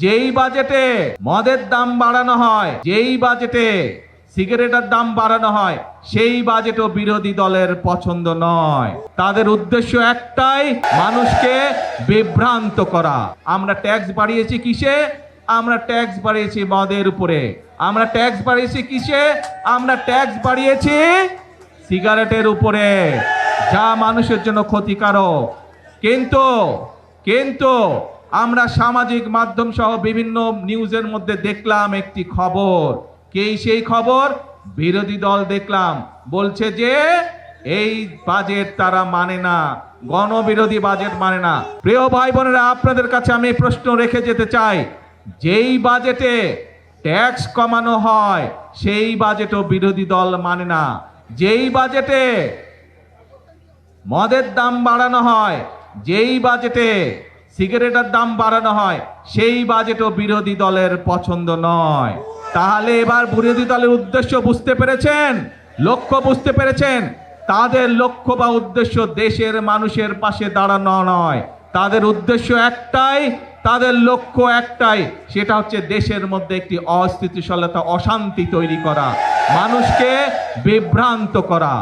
যেই বাজেটে মদের দাম বাড়ানো হয়, যেই বাজেটে সিগারেটের দাম বাড়ানো হয়, সেই বাজেটও বিরোধী দলের পছন্দ নয়। তাদের উদ্দেশ্য একটাই, মানুষকে বিভ্রান্ত করা। আমরা ট্যাক্স বাড়িয়েছি কিসে? আমরা ট্যাক্স বাড়িয়েছি মদের উপরে। আমরা ট্যাক্স বাড়িয়েছি কিসে? আমরা ট্যাক্স বাড়িয়েছি সিগারেটের উপরে, যা মানুষের জন্য ক্ষতিকারক। কিন্তু আমরা সামাজিক মাধ্যম সহ বিভিন্ন নিউজের মধ্যে দেখলাম একটি খবর। সেই খবর? বিরোধী দল দেখলাম বলছে যে এই বাজেট তারা মানে না, গণবিরোধী বাজেট মানে না। প্রিয় ভাই বোনেরা, আপনাদের কাছে আমি প্রশ্ন রেখে যেতে চাই, যেই বাজেটে ট্যাক্স কমানো হয় সেই বাজেটও বিরোধী দল মানে না। যেই বাজেটে মদের দাম বাড়ানো হয়, যেই বাজেটে সিগারেটের দাম বাড়ানো হয়, সেই বাজেটও বিরোধী দলের পছন্দ নয়। তাহলে এবার বিরোধী দলের উদ্দেশ্য বুঝতে পেরেছেন, লক্ষ্য বুঝতে পেরেছেন? তাদের লক্ষ্য বা উদ্দেশ্য দেশের মানুষের পাশে দাঁড়ানো নয়। তাদের উদ্দেশ্য একটাই, তাদের লক্ষ্য একটাই, সেটা হচ্ছে দেশের মধ্যে একটি অস্থিতিশীলতা, অশান্তি তৈরি করা, মানুষকে বিভ্রান্ত করা।